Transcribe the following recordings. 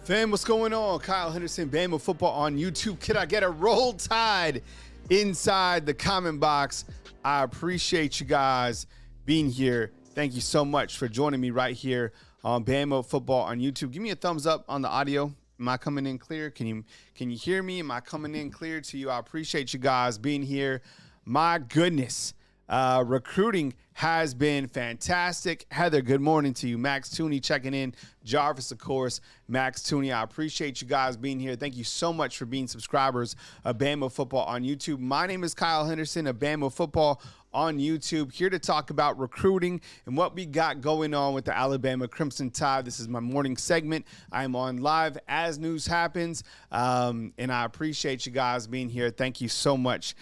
Fam, what's going on? Kyle Henderson, Bama Football on YouTube. Can I get a Roll Tide inside the comment box? I appreciate you guys being here. Thank you so much for joining me right here on Bama Football on YouTube. Give me a thumbs up on the audio. Am I coming in clear? Can you hear me? Am I coming in clear to you? I appreciate you guys being here. My goodness. Recruiting has been fantastic. Heather, good morning to you. Max Tooney checking in. Jarvis, of course. Max Tooney, I appreciate you guys being here. Thank you so much for being subscribers of Bama Football on YouTube. My name is Kyle Henderson of Bama Football on YouTube, here to talk about recruiting and what we got going on with the Alabama Crimson Tide. This is my morning segment. I'm on live as news happens, and I appreciate you guys being here. Thank you so much.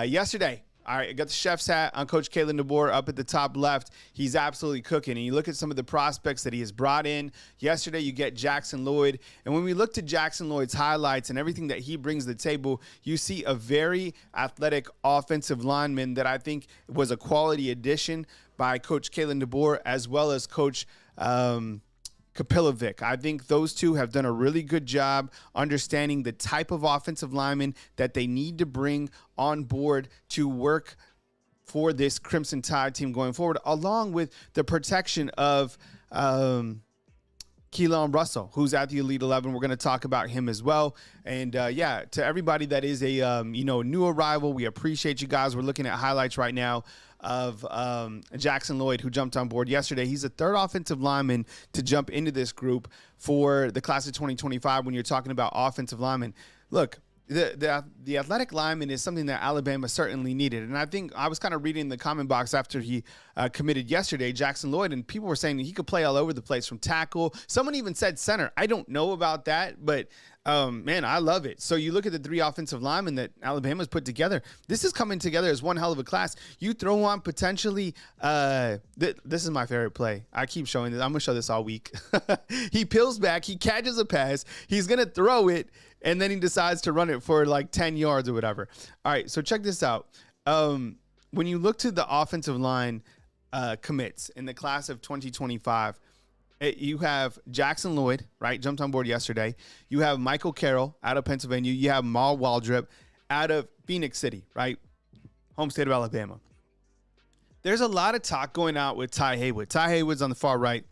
Yesterday, all right, I got the chef's hat on Coach Kalen DeBoer up at the top left. He's absolutely cooking. And you look at some of the prospects that he has brought in. Yesterday, you get Jackson Lloyd. And when we look to Jackson Lloyd's highlights and everything that he brings to the table, you see a very athletic offensive lineman that I think was a quality addition by Coach Kalen DeBoer as well as Coach Kapilovic. I think those two have done a really good job understanding the type of offensive lineman that they need to bring on board to work for this Crimson Tide team going forward, along with the protection of Keelan Russell, who's at the Elite 11. We're going to talk about him as well. And yeah, to everybody that is a new arrival, we appreciate you guys. We're looking at highlights right now of Jackson Lloyd, who jumped on board yesterday. He's a third offensive lineman to jump into this group for the class of 2025 when you're talking about offensive linemen. Look, the athletic lineman is something that Alabama certainly needed. And I think I was kind of reading the comment box after he committed yesterday, Jackson Lloyd, and people were saying he could play all over the place from tackle. Someone even said center. I don't know about that, but man, I love it. So you look at the three offensive linemen that Alabama's put together. This is coming together as one hell of a class. You throw on potentially, this is my favorite play. I keep showing this. I'm going to show this all week. He peels back. He catches a pass. He's going to throw it, and then he decides to run it for like 10 yards or whatever. All right, so check this out. When you look to the offensive line commits in the class of 2025, you have Jackson Lloyd, right, jumped on board yesterday. You have Michael Carroll out of Pennsylvania. You have Mal Waldrop out of Phoenix City, right, home state of Alabama. There's a lot of talk going out with Ty Haywood. Ty Haywood's on the far right.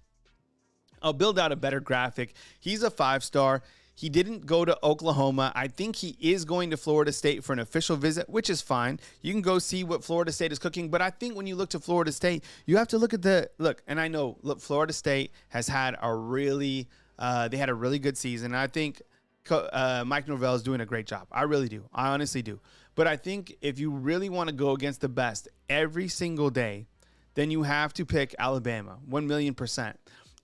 I'll build out a better graphic. He's a 5-star. He didn't go to Oklahoma. I think he is going to Florida State for an official visit, which is fine. You can go see what Florida State is cooking. But I think when you look to Florida State, you have to look at and I know, Florida State has had a really good season. And I think Mike Norvell is doing a great job. I really do. I honestly do. But I think if you really want to go against the best every single day, then you have to pick Alabama, 1,000,000%.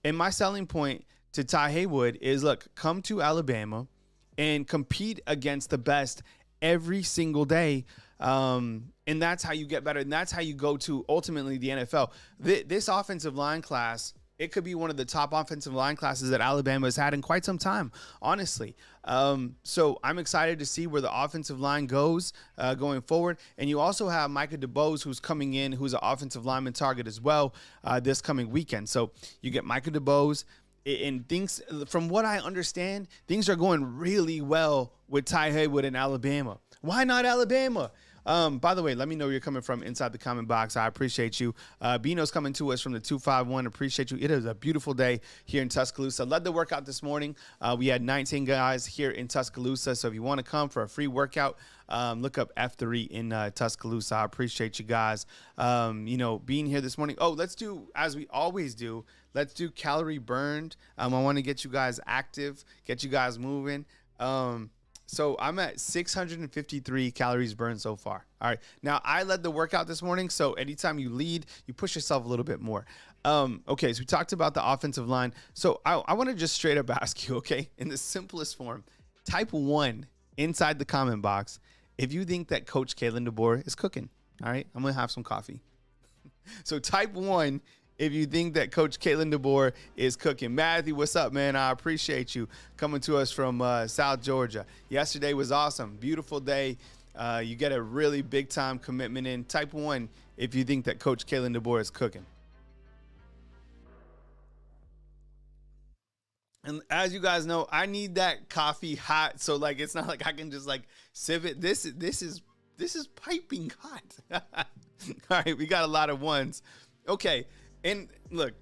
And my selling point to Ty Haywood is, look, come to Alabama and compete against the best every single day. And that's how you get better. And that's how you go to ultimately the NFL. This offensive line class, it could be one of the top offensive line classes that Alabama has had in quite some time, honestly. So I'm excited to see where the offensive line goes going forward. And you also have Micah DeBose, who's coming in, who's an offensive lineman target as well this coming weekend. So you get Micah DeBose. And things, from what I understand, things are going really well with Ty Haywood in Alabama. Why not Alabama? By the way, let me know where you're coming from inside the comment box. I appreciate you. Bino's coming to us from the 251. Appreciate you. It is a beautiful day here in Tuscaloosa. Led the workout this morning. We had 19 guys here in Tuscaloosa. So if you want to come for a free workout, look up F3 in Tuscaloosa. I appreciate you guys, being here this morning. Oh, let's do, as we always do, let's do calorie burned. I want to get you guys active, get you guys moving. So I'm at 653 calories burned so far. All right. Now, I led the workout this morning, so anytime you lead, you push yourself a little bit more. Okay, so we talked about the offensive line. So I want to just straight up ask you, okay, in the simplest form, type 1 inside the comment box if you think that Coach Kalen DeBoer is cooking. All right, I'm going to have some coffee. So type 1 if you think that Coach Kalen DeBoer is cooking. Matthew, what's up, man? I appreciate you coming to us from South Georgia. Yesterday was awesome. Beautiful day. You get a really big-time commitment in. Type 1 if you think that Coach Kalen DeBoer is cooking. And as you guys know, I need that coffee hot, so like it's not like I can just like sip it. This is piping hot. All right, we got a lot of ones. Okay. And look,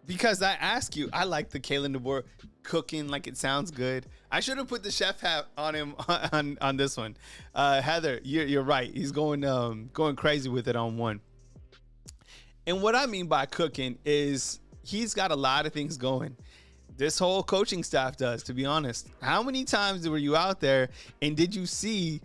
because I ask you, I like the Kalen DeBoer cooking, like it sounds good. I should have put the chef hat on him on this one. Heather, you're right. He's going crazy with it on one. And what I mean by cooking is he's got a lot of things going. This whole coaching staff does, to be honest. How many times were you out there and did you see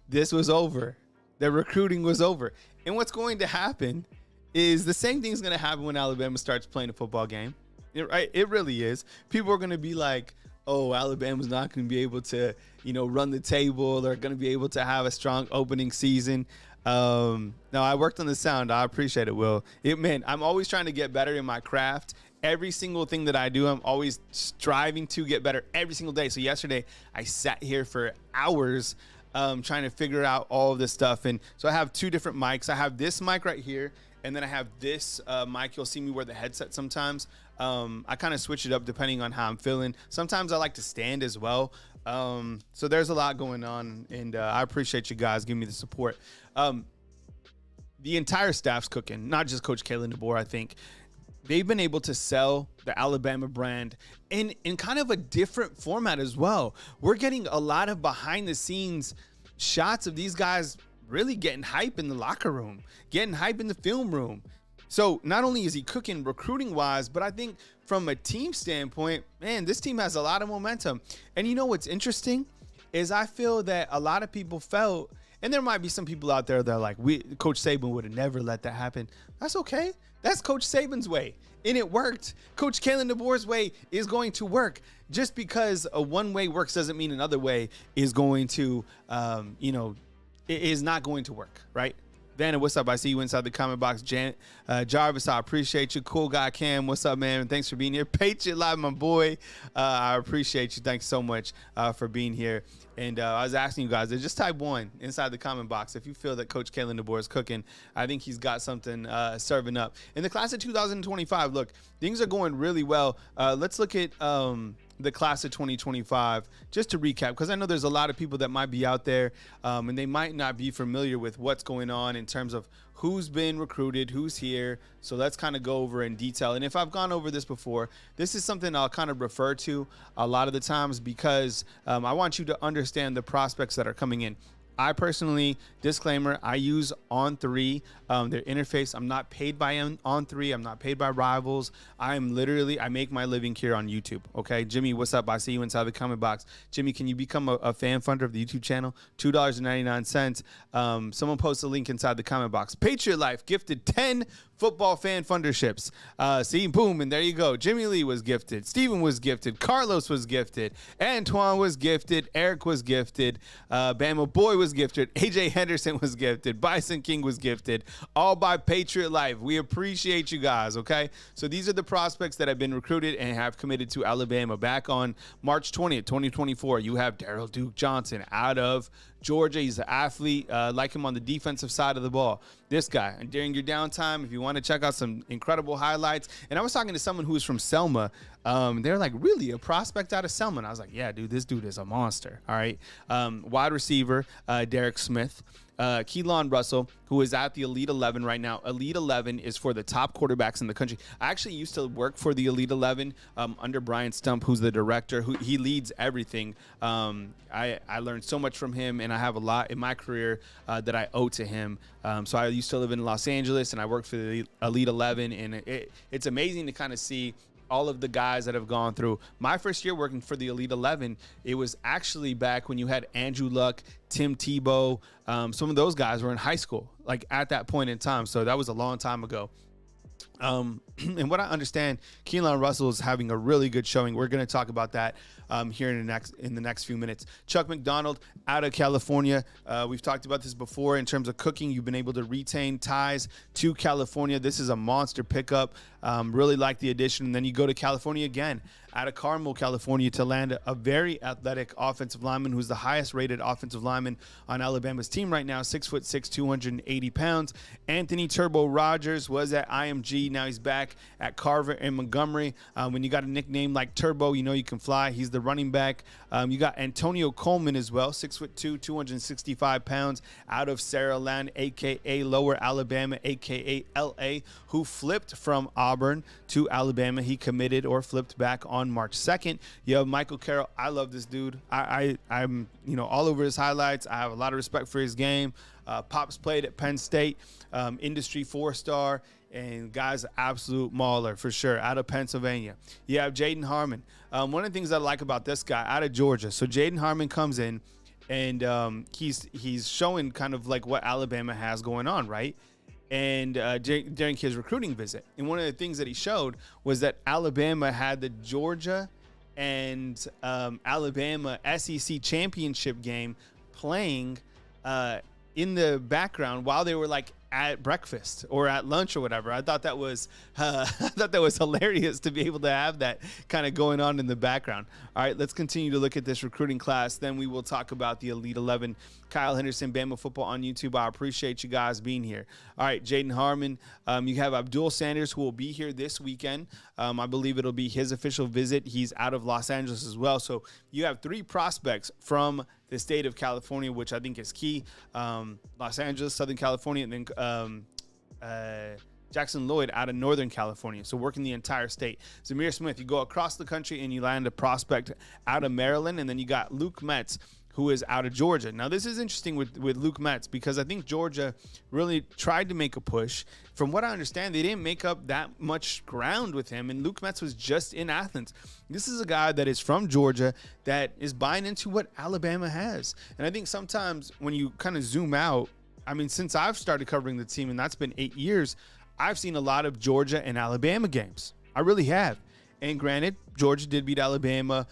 this was over? The recruiting was over. And what's going to happen is the same thing's going to happen when Alabama starts playing a football game. Right? It really is. People are going to be like, oh, Alabama's not going to be able to, run the table or going to be able to have a strong opening season. No, I worked on the sound. I appreciate it, Will. I'm always trying to get better in my craft. Every single thing that I do, I'm always striving to get better every single day. So yesterday, I sat here for hours trying to figure out all of this stuff. And so I have two different mics. I have this mic right here, and then I have this mic. You'll see me wear the headset sometimes. I kind of switch it up depending on how I'm feeling. Sometimes I like to stand as well. So there's a lot going on, and I appreciate you guys giving me the support. The entire staff's cooking, not just Coach Kalen DeBoer, I think. They've been able to sell the Alabama brand in kind of a different format as well. We're getting a lot of behind-the-scenes shots of these guys really getting hype in the locker room, getting hype in the film room. So not only is he cooking recruiting-wise, but I think from a team standpoint, man, this team has a lot of momentum. And you know what's interesting is I feel that a lot of people felt, and there might be some people out there that are like, Coach Saban would have never let that happen. That's okay. That's Coach Saban's way, and it worked. Coach Kalen DeBoer's way is going to work. Just because a one way works doesn't mean another way is going to, it is not going to work, right? Vanna, what's up? I see you inside the comment box. Jarvis, I appreciate you. Cool guy Cam, what's up, man? Thanks for being here. Patriot Live, my boy. I appreciate you. Thanks so much for being here. And I was asking you guys, just type 1 inside the comment box if you feel that Coach Kalen DeBoer is cooking. I think he's got something serving up. In the class of 2025, look, things are going really well. Let's look at the class of 2025, just to recap, because I know there's a lot of people that might be out there and they might not be familiar with what's going on in terms of who's been recruited, who's here. So let's kind of go over in detail. And if I've gone over this before, this is something I'll kind of refer to a lot of the times because I want you to understand the prospects that are coming in. I personally, disclaimer, I use On3, their interface. I'm not paid by On3. I'm not paid by Rivals. I make my living here on YouTube. Okay, Jimmy, what's up? I see you inside the comment box. Jimmy, can you become a fan funder of the YouTube channel? $2.99. Someone post a link inside the comment box. Patriot Life gifted 10 football fan funderships. See, boom, and there you go. Jimmy Lee was gifted. Steven was gifted. Carlos was gifted. Antoine was gifted. Eric was gifted. Bama Boy was gifted. AJ Henderson was gifted. Bison King was gifted. All by Patriot Life. We appreciate you guys, okay? So these are the prospects that have been recruited and have committed to Alabama. Back on March 20th, 2024, you have Daryl Duke Johnson out of Georgia. He's an athlete, like him on the defensive side of the ball. This guy, and during your downtime, if you want want to check out some incredible highlights. And I was talking to someone who was from Selma. They're like, really, a prospect out of Selma? And I was like, yeah, dude, this dude is a monster. All right. Wide receiver, Derek Smith. Keelan Russell, who is at the Elite 11 right now. Elite 11 is for the top quarterbacks in the country. I actually used to work for the Elite 11 under Brian Stump, who's the director. He leads everything. I learned so much from him, and I have a lot in my career that I owe to him. So I used to live in Los Angeles, and I worked for the Elite 11, and it's amazing to kind of see all of the guys that have gone through. My first year working for the Elite 11, it was actually back when you had Andrew Luck, Tim Tebow. Some of those guys were in high school, like at that point in time. So that was a long time ago. And what I understand, Keelan Russell is having a really good showing. We're going to talk about that here in the next few minutes. Chuck McDonald out of California. We've talked about this before in terms of cooking. You've been able to retain ties to California. This is a monster pickup. Really like the addition. And then you go to California again, out of Carmel, California, to land a very athletic offensive lineman who's the highest rated offensive lineman on Alabama's team right now, 6'6", 280 pounds. Anthony Turbo Rogers was at IMG. Now he's back at Carver and Montgomery. When you got a nickname like Turbo, you know you can fly. He's the running back. You got Antonio Coleman as well, 6'2", 265 pounds, out of Saraland, a.k.a. Lower Alabama, a.k.a. L.A., who flipped from Auburn to Alabama. He committed or flipped back on March 2nd. You have Michael Carroll. I love this dude. I'm all over his highlights. I have a lot of respect for his game. Pops played at Penn State, industry 4-star, and guy's an absolute mauler for sure, out of Pennsylvania. You have Jaden Harmon. One of the things I like about this guy, out of Georgia. So Jaden Harmon comes in, and he's showing kind of like what Alabama has going on, right? And during his recruiting visit. And one of the things that he showed was that Alabama had the Georgia and Alabama SEC championship game playing in the background while they were like at breakfast or at lunch or whatever. I thought that was hilarious to be able to have that kind of going on in the background. All right, let's continue to look at this recruiting class. Then we will talk about the Elite 11. Kyle Henderson, Bama Football on YouTube. I appreciate you guys being here. All right, Jaden Harmon. You have Abdul Sanders, who will be here this weekend. I believe it'll be his official visit. He's out of Los Angeles as well. So you have 3 prospects from the state of California, which I think is key. Los Angeles, Southern California, and then Jackson Lloyd out of Northern California. So working the entire state. Zamir Smith, you go across the country and you land a prospect out of Maryland. And then you got Luke Metz, who is out of Georgia. Now, this is interesting with Luke Metz because I think Georgia really tried to make a push. From what I understand, they didn't make up that much ground with him, and Luke Metz was just in Athens. This is a guy that is from Georgia that is buying into what Alabama has. And I think sometimes when you kind of zoom out, I mean, since I've started covering the team, and that's been 8 years, I've seen a lot of Georgia and Alabama games. I really have. And granted, Georgia did beat Alabama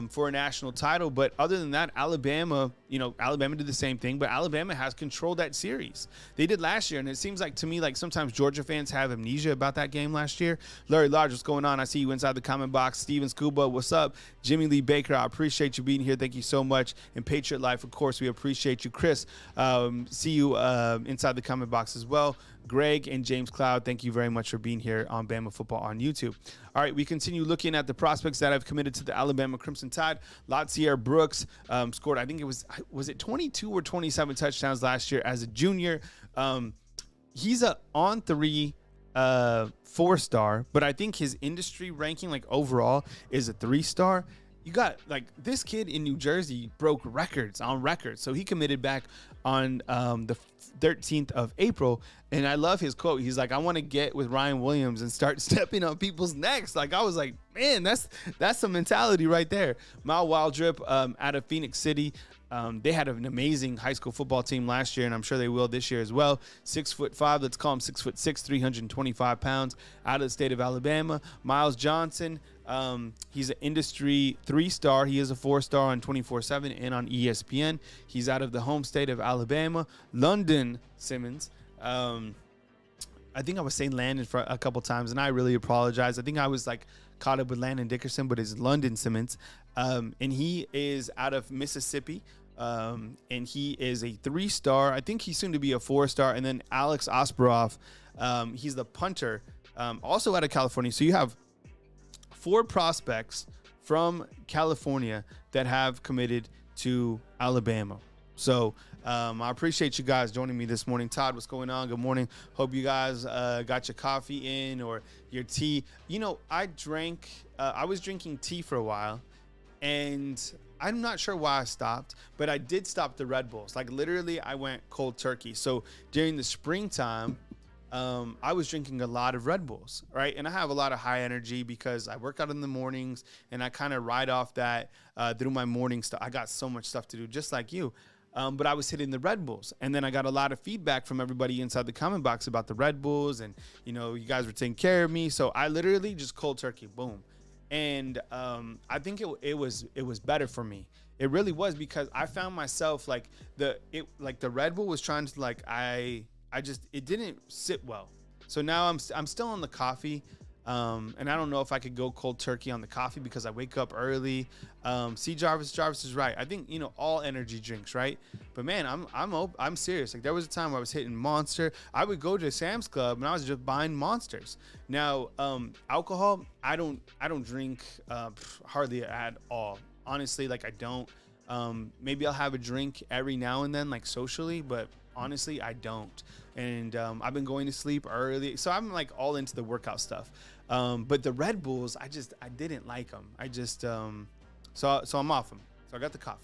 for a national title. But other than that, Alabama did the same thing. But Alabama has controlled that series. They did last year. And it seems like to me, like sometimes Georgia fans have amnesia about that game last year. Larry Lodge, what's going on? I see you inside the comment box. Steven Scuba, what's up? Jimmy Lee Baker, I appreciate you being here. Thank you so much. And Patriot Life, of course, we appreciate you. Chris, see you inside the comment box as well. Greg and James Cloud, thank you very much for being here on Bama Football on YouTube. All right, we continue looking at the prospects that have committed to the Alabama Crimson Tide. Latsier Brooks scored, I think it was it 22 or 27 touchdowns last year as a junior. He's a on-3 4-star, but I think his industry ranking, like overall, is a 3-star. You got like this kid in New Jersey broke records on records. So he committed back on the 13th of April. And I love his quote. He's like, I want to get with Ryan Williams and start stepping on people's necks. Like, I was like, man, that's some mentality right there. Mal Wildrip out of Phoenix City. They had an amazing high school football team last year, and I'm sure they will this year as well. 6'5", let's call him 6'6", 325 pounds, out of the state of Alabama. Miles Johnson, he's an industry 3-star. He is a 4-star on 24/7 and on ESPN. He's out of the home state of Alabama. London Simmons. I think I was saying Landon for a couple times, and I really apologize. I think I was like caught up with Landon Dickerson, but it's London Simmons. And he is out of Mississippi. And he is a 3-star. I think he's soon to be a 4-star. And then Alex Osboroff He's the punter, also out of California. So you have 4 prospects from California that have committed to Alabama. So I appreciate you guys joining me this morning. Todd, what's going on? Good morning. Hope you guys got your coffee in or your tea. You know, I was drinking tea for a while, and I'm not sure why I stopped, but I did stop the Red Bulls. Like, literally, I went cold turkey. So during the springtime, I was drinking a lot of Red Bulls, right? And I have a lot of high energy because I work out in the mornings, and I kind of ride off that through my morning stuff. I got so much stuff to do, just like you. But I was hitting the Red Bulls, and then I got a lot of feedback from everybody inside the comment box about the Red Bulls, and you know, you guys were taking care of me. So I literally just cold turkey, boom. And I think it was better for me. It really was, because I found myself like the Red Bull was trying to it didn't sit well. So now I'm still on the coffee. And I don't know if I could go cold turkey on the coffee because I wake up early. See, Jarvis is right. I think, you know, all energy drinks, right? But man, I'm serious. Like, there was a time where I was hitting Monster. I would go to Sam's Club and I was just buying Monsters. Now, alcohol, I don't drink hardly at all. Honestly, like, I don't. Maybe I'll have a drink every now and then, like socially, but honestly, I don't. And I've been going to sleep early, so I'm like all into the workout stuff. But the Red Bulls, I didn't like them. So I'm off them. So I got the coffee.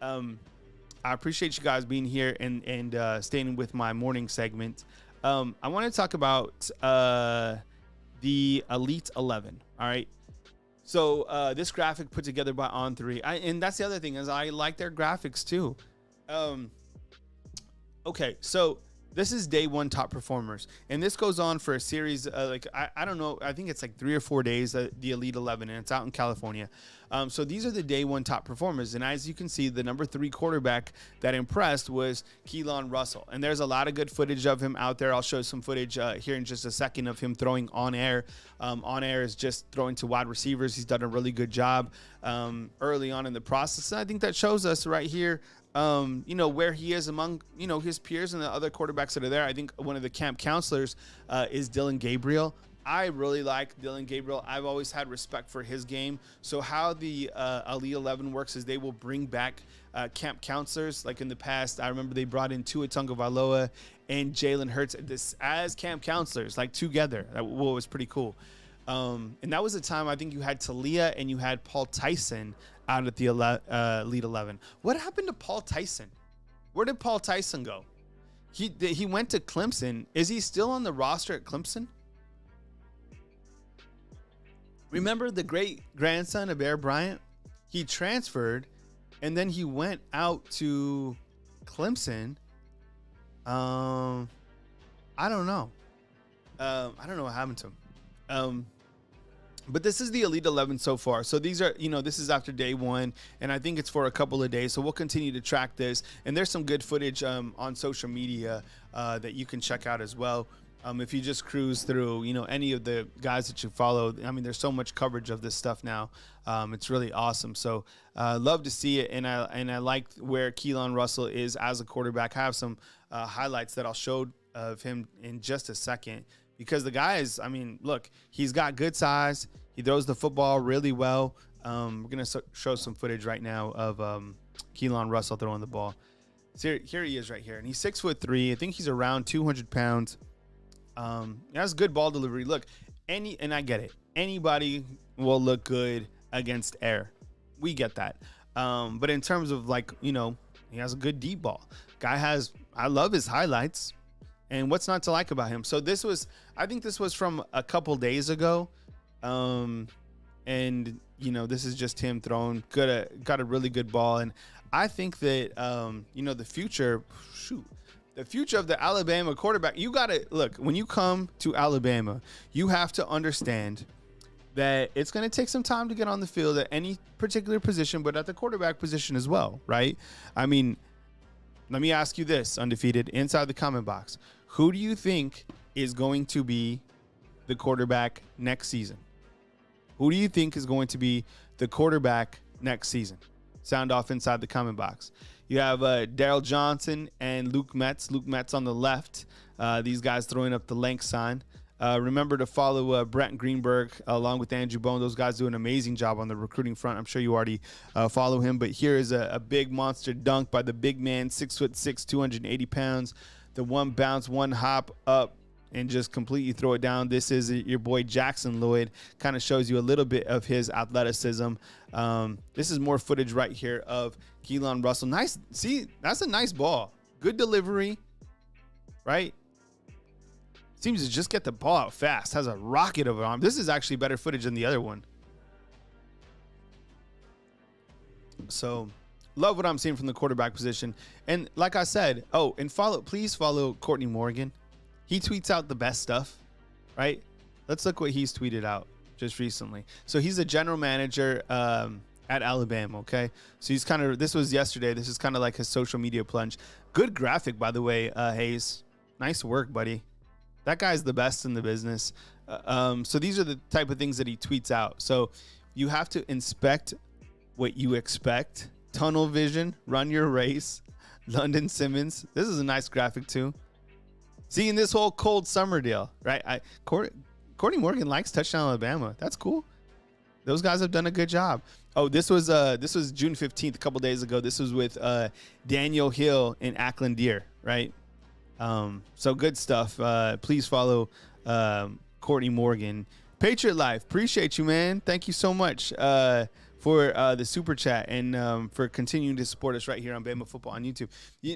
I appreciate you guys being here and staying with my morning segment. I want to talk about the Elite 11. All right. So this graphic put together by On3, and that's the other thing, is I like their graphics too. Okay, so this is day 1 top performers, and this goes on for a series. I don't know, I think it's like 3 or 4 days. The Elite 11, and it's out in California. So these are the day 1 top performers, and as you can see, the number 3 quarterback that impressed was Keelan Russell, and there's a lot of good footage of him out there. I'll show some footage here in just a second of him throwing on air. On air is just throwing to wide receivers. He's done a really good job early on in the process, and I think that shows us right here, you know, where he is among, you know, his peers and the other quarterbacks that are there. I think one of the camp counselors is Dylan Gabriel. I really like Dylan Gabriel. I've always had respect for his game. So how the Elite 11 works is they will bring back camp counselors. Like in the past, I remember they brought in Tua Tagovailoa and Jalen Hurts as camp counselors, like together. That was pretty cool. And that was the time I think you had Talia and you had Paul Tyson out at the Elite 11. What happened to Paul Tyson? Where did Paul Tyson go? He went to Clemson. Is he still on the roster at Clemson? Remember the great grandson of Bear Bryant? He transferred, and then he went out to Clemson. I don't know. I don't know what happened to him. But this is the Elite 11 so far. So these are, you know, this is after day 1, and I think it's for a couple of days. So we'll continue to track this. And there's some good footage on social media that you can check out as well. If you just cruise through, you know, any of the guys that you follow. I mean, there's so much coverage of this stuff now. It's really awesome. So love to see it. And I like where Keelan Russell is as a quarterback. I have some highlights that I'll show of him in just a second. Because the guy is, I mean, look, he's got good size. He throws the football really well. We're going to show some footage right now of Keelan Russell throwing the ball. So here he is right here. And he's 6'3". I think he's around 200 pounds. He has good ball delivery. Look, and I get it. Anybody will look good against air. We get that. But in terms of, like, you know, he has a good deep ball. I love his highlights. And what's not to like about him? So I think this was from a couple days ago. And, you know, this is just him throwing got a really good ball. And I think that, you know, the future of the Alabama quarterback, you got to look, when you come to Alabama, you have to understand that it's going to take some time to get on the field at any particular position, but at the quarterback position as well, right? I mean, let me ask you this, Undefeated, inside the comment box. Who do you think is going to be the quarterback next season? Who do you think is going to be the quarterback next season? Sound off inside the comment box. You have Daryl Johnson and Luke Metz. Luke Metz on the left. These guys throwing up the length sign. Remember to follow Brent Greenberg along with Andrew Bone. Those guys do an amazing job on the recruiting front. I'm sure you already follow him. But here is a big monster dunk by the big man, 6'6", 280 pounds. The one bounce, one hop up, and just completely throw it down. This is your boy Jackson Lloyd. Kind of shows you a little bit of his athleticism. This is more footage right here of Keelan Russell. Nice. See, that's a nice ball. Good delivery, right? Seems to just get the ball out fast. Has a rocket of an arm. This is actually better footage than the other one. So, love what I'm seeing from the quarterback position. And like I said, please follow Courtney Morgan. He tweets out the best stuff, right? Let's look what he's tweeted out just recently. So he's a general manager at Alabama, okay? So he's kind of, this was yesterday. This is kind of like his social media plunge. Good graphic, by the way, Hayes. Nice work, buddy. That guy's the best in the business. So these are the type of things that he tweets out. So you have to inspect what you expect. Tunnel vision, run your race. London Simmons. This is a nice graphic too. Seeing this whole cold summer deal, right? Courtney Morgan likes Touchdown Alabama. That's cool. Those guys have done a good job. Oh, this was June 15th, a couple days ago. This was with Daniel Hill and Ackland Deer, right? So good stuff. Please follow Courtney Morgan. Patriot Life, appreciate you, man. Thank you so much for the super chat and for continuing to support us right here on Bama Football on YouTube.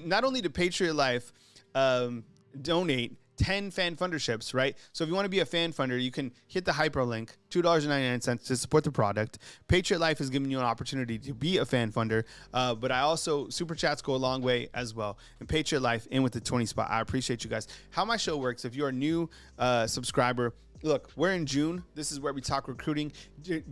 Not only did Patriot Life donate 10 fan funderships, right? So if you want to be a fan funder, you can hit the hyperlink, $2.99 to support the product. Patriot Life is giving you an opportunity to be a fan funder, but I also, super chats go a long way as well. And Patriot Life in with the 20 spot. I appreciate you guys. How my show works, if you're a new subscriber, look, we're in June. This is where we talk recruiting.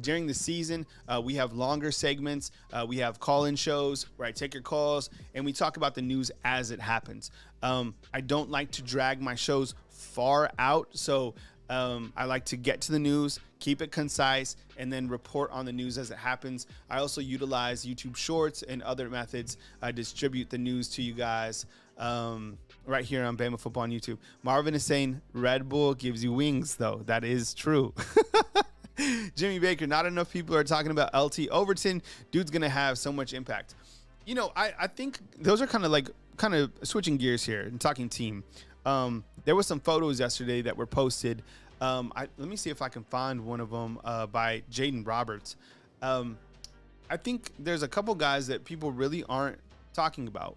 During the season, we have longer segments. We have call-in shows where I take your calls, and we talk about the news as it happens. I don't like to drag my shows far out, so I like to get to the news, keep it concise, and then report on the news as it happens. I also utilize YouTube Shorts and other methods. I distribute the news to you guys right here on Bama Football on YouTube. Marvin is saying Red Bull gives you wings, though. That is true. Jimmy Baker, not enough people are talking about LT Overton. Dude's going to have so much impact. You know, I think those are kind of switching gears here and talking team. There was some photos yesterday that were posted. Let me see if I can find one of them by Jaden Roberts. I think there's a couple guys that people really aren't talking about.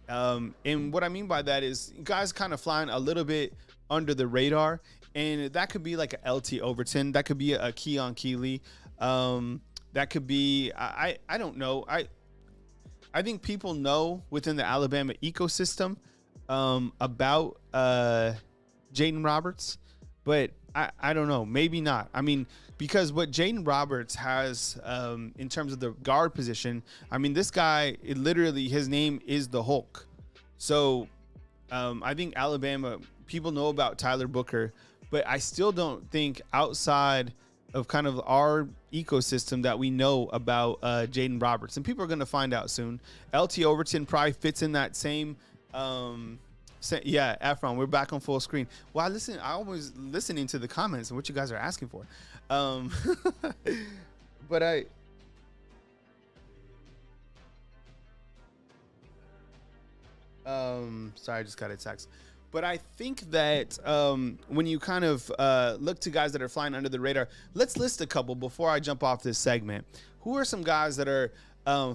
And what I mean by that is guys kind of flying a little bit under the radar. And that could be like a LT Overton. That could be a Keon Keeley. That could be, I don't know. I think people know within the Alabama ecosystem about Jaden Roberts, but I don't know. Maybe not. I mean, because what Jaden Roberts has in terms of the guard position, I mean, this guy, literally, his name is the Hulk. So I think Alabama, people know about Tyler Booker, but I still don't think outside of kind of our ecosystem that we know about Jaden Roberts. And people are going to find out soon. LT Overton probably fits in that same yeah, Efron, we're back on full screen. Well, I always listening to the comments and what you guys are asking for. But sorry, I just got a text. But I think that when you kind of look to guys that are flying under the radar, let's list a couple before I jump off this segment. Who are some guys that are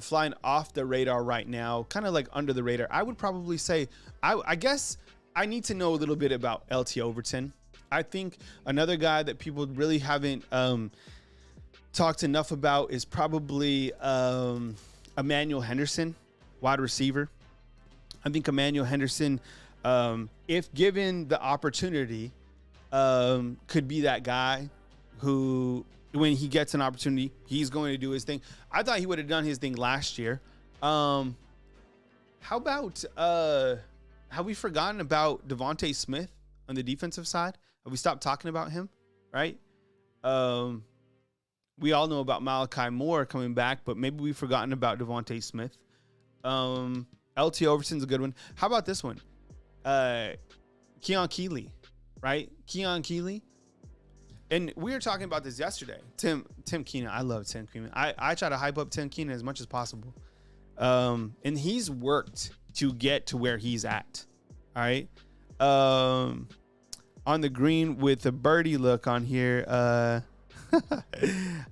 flying off the radar right now, kind of like under the radar? I would probably say, I guess I need to know a little bit about LT Overton. I think another guy that people really haven't talked enough about is probably Emmanuel Henderson, wide receiver. I think Emmanuel Henderson, if given the opportunity, could be that guy who, when he gets an opportunity, he's going to do his thing. I thought he would have done his thing last year. How about, have we forgotten about Devontae Smith on the defensive side? Have we stopped talking about him? Right? We all know about Malachi Moore coming back, but maybe we've forgotten about Devontae Smith. LT Overton's a good one. How about this one? Keon Keeley, right? Keon Keeley. And we were talking about this yesterday. Tim Keenan. I love Tim Keenan. I try to hype up Tim Keenan as much as possible. And he's worked to get to where he's at. All right. On the green with a birdie look on here.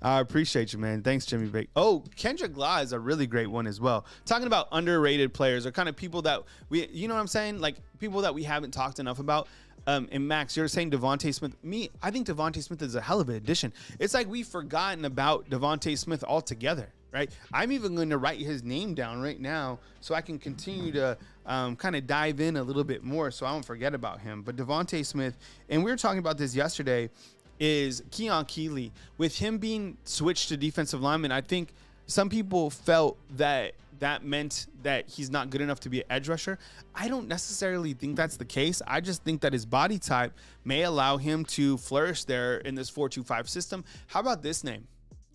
I appreciate you, man. Thanks, Jimmy Bake. Oh, Kendrick Law is a really great one as well. Talking about underrated players or kind of people that you know what I'm saying? Like people that we haven't talked enough about. And Max, you're saying Devontae Smith. I think Devontae Smith is a hell of an addition. It's like we've forgotten about Devontae Smith altogether, right? I'm even going to write his name down right now so I can continue to kind of dive in a little bit more so I don't forget about him. But Devontae Smith, and we were talking about this yesterday, is Keon Keeley. With him being switched to defensive lineman, I think some people felt that meant that he's not good enough to be an edge rusher. I don't necessarily think that's the case. I just think that his body type may allow him to flourish there in this 4-2-5 system. How about this name?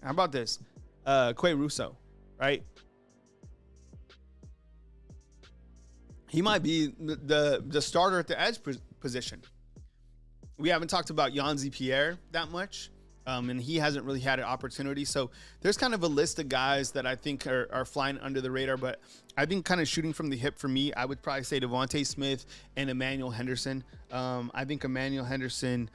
How about this? Quay Russo, right? He might be the starter at the edge position. We haven't talked about Yanzi Pierre that much. And he hasn't really had an opportunity. So there's kind of a list of guys that I think are flying under the radar. But I think kind of shooting from the hip for me, I would probably say Devontae Smith and Emmanuel Henderson. I think Emmanuel Henderson,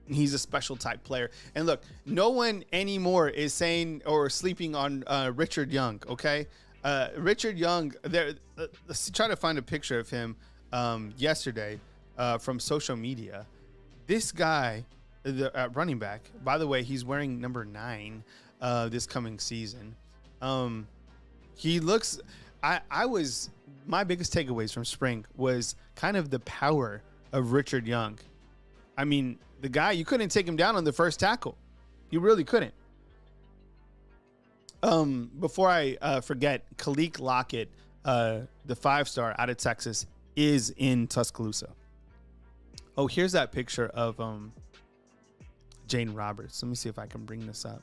he's a special type player. And look, no one anymore is saying or sleeping on Richard Young, okay? Richard Young, let's try to find a picture of him yesterday from social media. This guy... the running back, by the way, he's wearing number 9 this coming season. He looks, my biggest takeaways from spring was kind of the power of Richard Young. I mean, the guy, you couldn't take him down on the first tackle. You really couldn't. Before I forget, Khalil Lockett, the 5-star out of Texas, is in Tuscaloosa. Oh, here's that picture of Jane Roberts. Let me see if I can bring this up.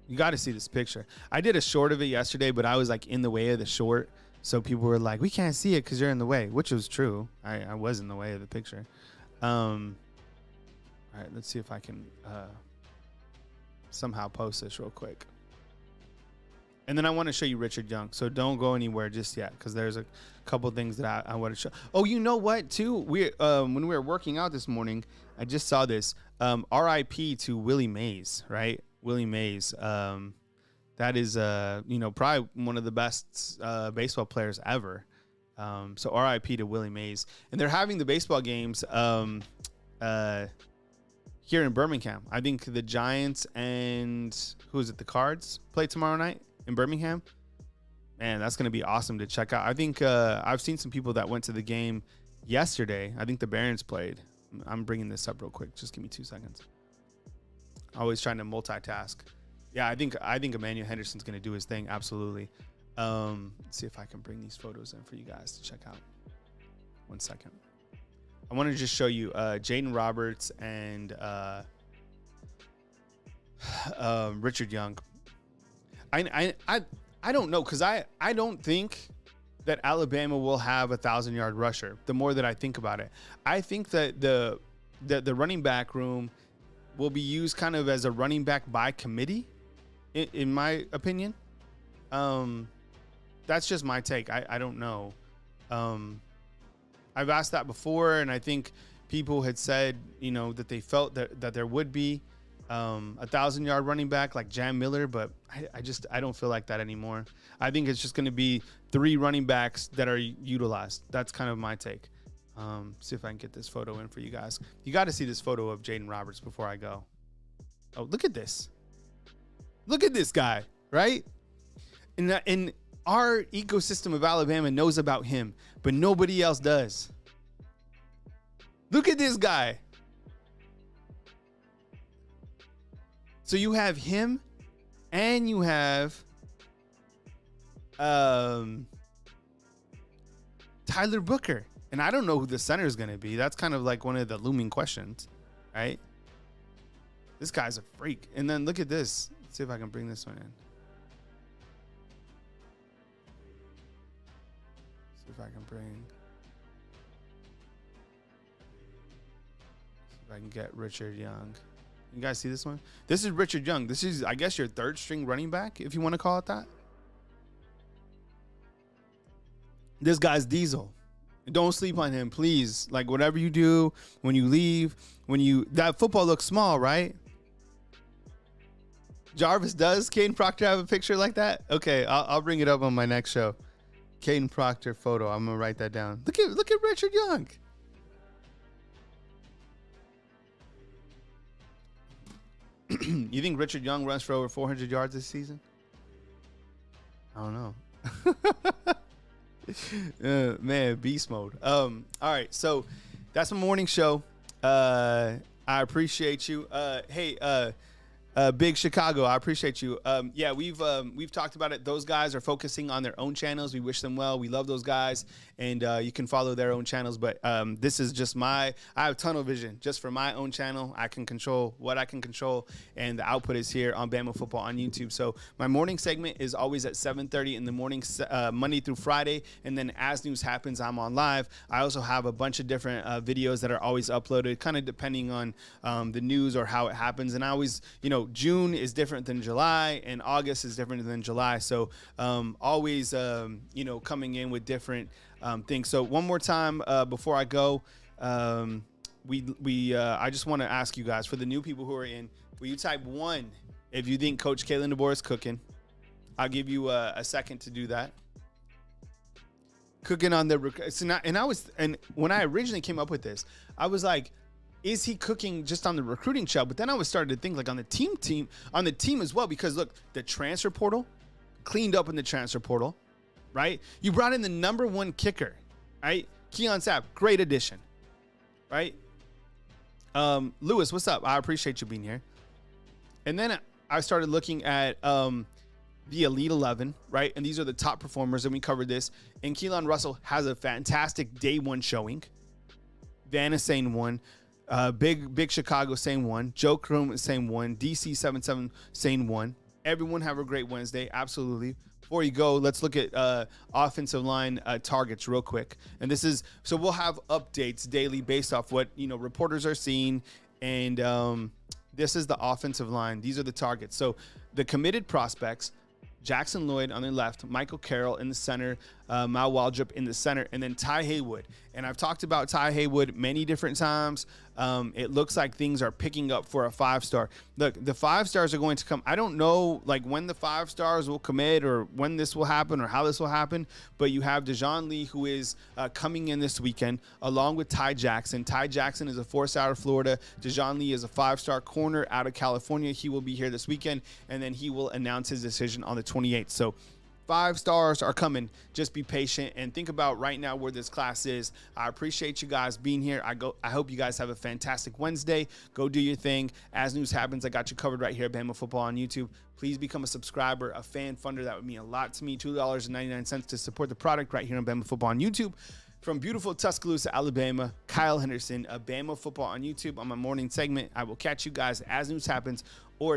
You got to see this picture. I did a short of it yesterday, but I was like in the way of the short. So people were like, we can't see it because you're in the way, which was true. I was in the way of the picture. All right, let's see if I can somehow post this real quick. And then I want to show you Richard Young. So don't go anywhere just yet because there's a couple things that I want to show. Oh, you know what, too? When we were working out this morning, I just saw this. RIP to Willie Mays, right? Willie Mays. That is, probably one of the best baseball players ever. So RIP to Willie Mays. And they're having the baseball games here in Birmingham. I think the Giants and, the Cards play tomorrow night in Birmingham. Man, that's going to be awesome to check out. I think I've seen some people that went to the game yesterday. I think the Barons played. I'm bringing this up real quick. Just give me 2 seconds. Always trying to multitask. Yeah, I think Emmanuel Henderson's going to do his thing. Absolutely. Let's see if I can bring these photos in for you guys to check out. 1 second. I want to just show you Jaden Roberts and Richard Young. I don't know, because I don't think that Alabama will have a 1,000-yard rusher. The more that I think about it, I think that the running back room will be used kind of as a running back by committee, in my opinion. That's just my take. I don't know. I've asked that before, and I think people had said, that they felt that there would be a 1,000-yard running back like Jam Miller, but I don't feel like that anymore. I think it's just going to be 3 running backs that are utilized. That's kind of my take. See if I can get this photo in for you guys. You got to see this photo of Jaden Roberts before I go. Oh, look at this. Look at this guy, right? And our ecosystem of Alabama knows about him, but nobody else does. Look at this guy. So you have him and you have Tyler Booker. And I don't know who the center is going to be. That's kind of like one of the looming questions, right? This guy's a freak. And then look at this. Let's see if I can bring this one in. See if I can bring. See if I can get Richard Young. You guys see this one? This is Richard Young. This is, I guess, your third string running back, if you want to call it that. This guy's diesel. Don't sleep on him, please. Like, whatever you do, when you leave, that football looks small, right? Jarvis, does Caden Proctor have a picture like that? Okay, I'll bring it up on my next show. Caden Proctor photo. I'm gonna write that down. Look at Richard Young. You think Richard Young runs for over 400 yards this season? I don't know. Man, beast mode. All right, so that's my morning show. I appreciate you. Hey, Big Chicago, I appreciate you. Yeah, we've talked about it. Those guys are focusing on their own channels. We wish them well. We love those guys, and you can follow their own channels. But this is just I have tunnel vision just for my own channel. I can control what I can control, and the output is here on Bama Football on YouTube. So my morning segment is always at 7:30 in the morning, Monday through Friday, and then as news happens, I'm on live. I also have a bunch of different videos that are always uploaded, kind of depending on the news or how it happens. And I always, June is different than July, and August is different than July. So always, coming in with different things. So one more time before I go, I just want to ask you guys, for the new people who are in, will you type 1 if you think Coach Kalen DeBoer is cooking? I'll give you a second to do that. Cooking on the and when I originally came up with this, I was like, is he cooking just on the recruiting trail? But then I was starting to think like on the team as well, because look, the transfer portal cleaned up in the transfer portal, right? You brought in the #1 kicker, right? Keon Sapp, great addition, right? Lewis, what's up? I appreciate you being here. And then I started looking at the Elite 11, right? And these are the top performers, and we covered this. And Keelan Russell has a fantastic day 1 showing. Van is saying 1. Big Chicago saying 1. Joe Kroom saying 1. DC 77 saying 1. Everyone have a great Wednesday. Absolutely. Before you go, let's look at offensive line targets real quick. And so we'll have updates daily based off what reporters are seeing. And this is the offensive line. These are the targets. So the committed prospects: Jackson Lloyd on the left, Michael Carroll in the center, Mal Waldrop in the center, and then Ty Haywood. And I've talked about Ty Haywood many different times. It looks like things are picking up for a 5-star. Look, the 5-stars are going to come. I don't know when the 5-stars will commit or when this will happen or how this will happen, but you have Dejon Lee, who is coming in this weekend, along with Ty Jackson. Ty Jackson is a 4-star out of Florida. Dejon Lee is a 5-star corner out of California. He will be here this weekend, and then he will announce his decision on the 28th. So 5 stars are coming. Just be patient and think about right now where this class is. I appreciate you guys being here. I hope you guys have a fantastic Wednesday. Go do your thing. As news happens, I got you covered right here at Bama Football on YouTube. Please become a subscriber, a fan funder. That would mean a lot to me. $2.99 to support the product right here on Bama Football on YouTube. From beautiful Tuscaloosa, Alabama, Kyle Henderson, Bama Football on YouTube on my morning segment. I will catch you guys as news happens, or